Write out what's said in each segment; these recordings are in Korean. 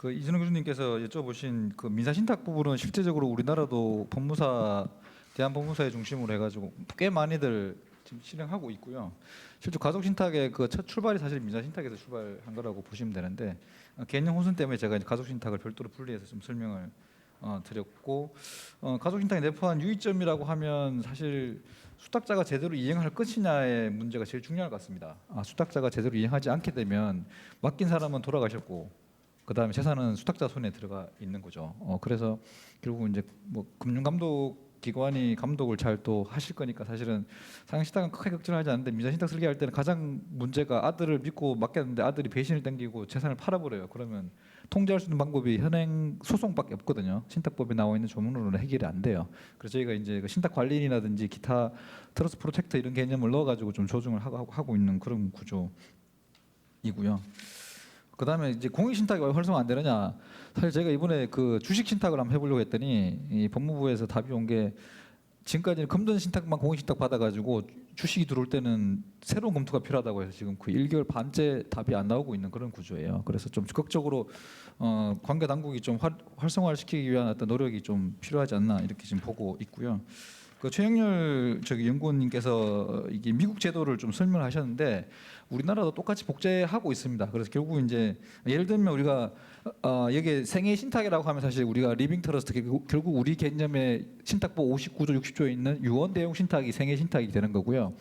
그 이준호 교수님께서 여쭤보신 그 민사신탁 부분은 실제적으로 우리나라도 법무사 대한법무사의 중심으로 해가지고 꽤 많이들 지금 실행하고 있고요. 실제 가족신탁의 그 첫 출발이 사실 민사신탁에서 출발한 거라고 보시면 되는데 개념 혼선 때문에 제가 이제 가족신탁을 별도로 분리해서 좀 설명을 드렸고 가족신탁이 내포한 유의점이라고 하면 사실 수탁자가 제대로 이행할 것이냐의 문제가 제일 중요할 것 같습니다. 수탁자가 제대로 이행하지 않게 되면 맡긴 사람은 돌아가셨고 그다음에 재산은 수탁자 손에 들어가 있는 거죠. 그래서 결국 이제 뭐 금융감독 기관이 감독을 잘 또 하실 거니까 사실은 상해신탁은 크게 걱정하지 않는데 민사신탁 설계할 때는 가장 문제가 아들을 믿고 맡겼는데 아들이 배신을 당기고 재산을 팔아버려요. 그러면 통제할 수 있는 방법이 현행 소송밖에 없거든요. 신탁법에 나와 있는 조문으로는 해결이 안 돼요. 그래서 저희가 이제 그 신탁 관리인이라든지 기타 트러스트 프로텍터 이런 개념을 넣어가지고 좀 조정을 하고 있는 그런 구조이고요. 그다음에 이제 공익신탁이 왜 활성화 안 되느냐? 사실 제가 이번에 그 주식신탁을 한번 해보려고 했더니 이 법무부에서 답이 온 게 지금까지는 금전신탁만 공익신탁 받아가지고 주식이 들어올 때는 새로운 검토가 필요하다고 해서 지금 그 1개월 반째 답이 안 나오고 있는 그런 구조예요. 그래서 좀 적극적으로 관계 당국이 좀 활성화를 시키기 위한 어떤 노력이 좀 필요하지 않나 이렇게 지금 보고 있고요. 그 최영렬 연구원님께서 이게 미국 제도를 좀 설명하셨는데 우리나라도 똑같이 복제하고 있습니다. 그래서 결국 이제 예를 들면 우리가 여기 생애 신탁이라고 하면 사실 우리가 리빙 트러스트 결국 우리 개념의 신탁법 59조 60조에 있는 유언 대용 신탁이 생애 신탁이 되는 거고요.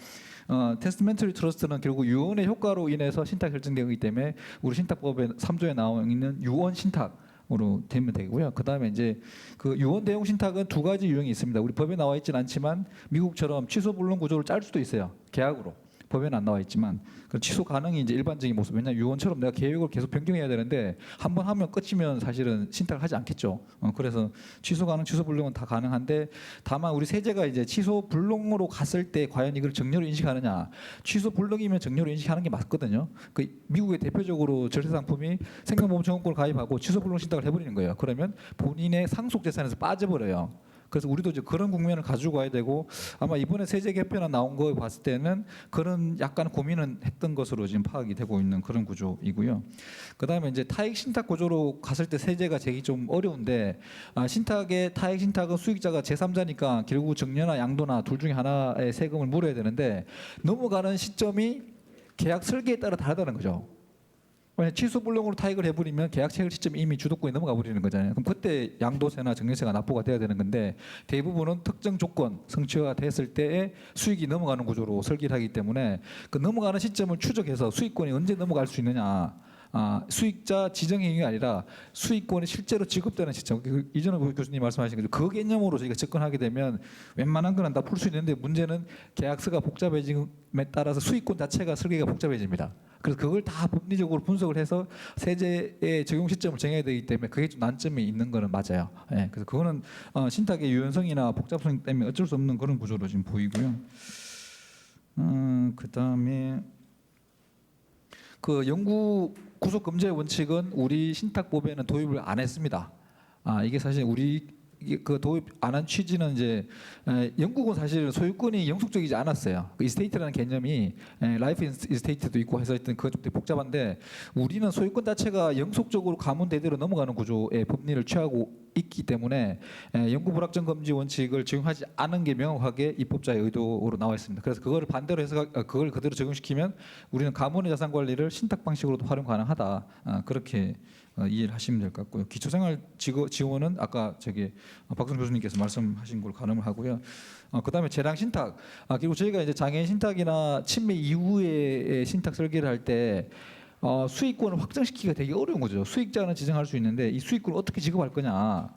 테스트멘터리 트러스트는 결국 유언의 효과로 인해서 신탁 결정되기 때문에 우리 신탁법에 3조에 나와 있는 유언 신탁 으로 되면 되고요. 그다음에 이제 그 유언 대용 신탁은 두 가지 유형이 있습니다. 우리 법에 나와 있지는 않지만 미국처럼 취소 불능 구조를 짤 수도 있어요. 계약으로. 법에는 안 나와 있지만 그 취소 가능이 이제 일반적인 모습. 왜냐 유언처럼 내가 계획을 계속 변경해야 되는데 한 번 하면 끝이면 사실은 신탁을 하지 않겠죠. 그래서 취소 가능, 취소 불능은 다 가능한데 다만 우리 세제가 이제 취소 불능으로 갔을 때 과연 이걸 정료로 인식하느냐. 취소 불능이면 정료로 인식하는 게 맞거든요. 그 미국의 대표적으로 절세 상품이 생명보험증권을 가입하고 취소 불능 신탁을 해버리는 거예요. 그러면 본인의 상속 재산에서 빠져버려요. 그래서 우리도 이제 그런 국면을 가지고 가야 되고 아마 이번에 세제 개편안 나온 거 봤을 때는 그런 약간 고민은 했던 것으로 지금 파악이 되고 있는 그런 구조이고요. 그다음에 이제 타액 신탁 구조로 갔을 때 세제가 되기 좀 어려운데 신탁의 타액 신탁은 수익자가 제3자니까 결국 정려나 양도나 둘 중에 하나의 세금을 물어야 되는데 넘어가는 시점이 계약 설계에 따라 다르다는 거죠. 취소 불능으로 타액을 해버리면 계약 체결 시점이 이미 주도권에 넘어가 버리는 거잖아요. 그럼 그때 양도세나 정려세가 납부가 돼야 되는 건데 대부분은 특정 조건 성취가 됐을 때에 수익이 넘어가는 구조로 설계를 하기 때문에 그 넘어가는 시점을 추적해서 수익권이 언제 넘어갈 수 있느냐. 수익자 지정 행위가 아니라 수익권이 실제로 지급되는 시점. 이전에 교수님 말씀하신 거죠. 그 개념으로 저희가 접근하게 되면 웬만한 거는 다 풀 수 있는데 문제는 계약서가 복잡해짐에 따라서 수익권 자체가 설계가 복잡해집니다. 그래서 그걸 다 법리적으로 분석을 해서 세제의 적용 시점을 정해야 되기 때문에 그게 좀 난점이 있는 거는 맞아요. 예, 그래서 그거는 신탁의 유연성이나 복잡성 때문에 어쩔 수 없는 그런 구조로 지금 보이고요. 그다음에 그 영구 구속 금지의 원칙은 우리 신탁법에는 도입을 안 했습니다. 이게 사실 우리 그 도입 안 한 취지는 이제 영국은 사실 소유권이 영속적이지 않았어요. 그 이스테이트라는 개념이 라이프 이스테이트도 있고 해서 하여튼 그거 좀 되게 복잡한데 우리는 소유권 자체가 영속적으로 가문대대로 넘어가는 구조의 법리를 취하고 있기 때문에 영구 불확정 금지 원칙을 적용하지 않은 게 명확하게 입법자의 의도로 나와 있습니다. 그래서 그걸 반대로 해서 그걸 그대로 적용시키면 우리는 가문의 자산 관리를 신탁 방식으로도 활용 가능하다. 그렇게 이해를 하시면 될 것 같고요. 기초생활 지원은 아까 박성 교수님께서 말씀하신 걸 가늠을 하고요. 그다음에 재량 신탁. 그리고 저희가 이제 장애인 신탁이나 친매 이후에 신탁 설계를 할 때 수익권을 확정시키기가 되게 어려운 거죠. 수익자는 지정할 수 있는데 이 수익권을 어떻게 지급할 거냐.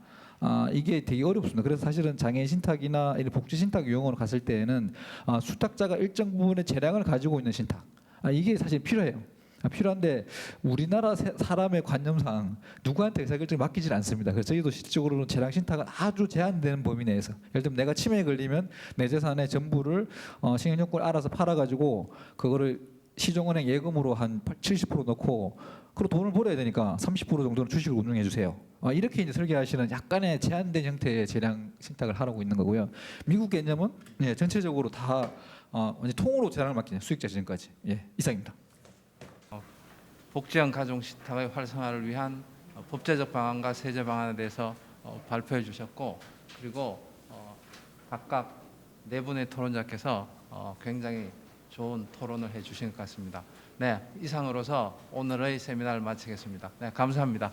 이게 되게 어렵습니다. 그래서 사실은 장애인 신탁이나 복지 신탁 유형으로 갔을 때에는 수탁자가 일정 부분의 재량을 가지고 있는 신탁. 이게 사실 필요해요. 필요한데 우리나라 사람의 관념상 누구한테 의사결정을 맡기질 않습니다. 그래서 저희도 실질적으로는 재량 신탁은 아주 제한되는 범위 내에서 예를 들면 내가 치매에 걸리면 내 재산의 전부를 신용요건을 알아서 팔아가지고 그거를 시중은행 예금으로 한 70% 넣고 그리고 돈을 벌어야 되니까 30% 정도는 주식을 운용해 주세요. 이렇게 이제 설계하시는 약간의 제한된 형태의 재량 신탁을 하라고 있는 거고요. 미국 개념은 전체적으로 다 통으로 재량을 맡기는 수익자 지정까지. 이상입니다. 복지형 가족 신탁의 활성화를 위한 법제적 방안과 세제 방안에 대해서 발표해 주셨고, 그리고 각각 네 분의 토론자께서 굉장히 좋은 토론을 해 주신 것 같습니다. 네, 이상으로서 오늘의 세미나를 마치겠습니다. 네, 감사합니다.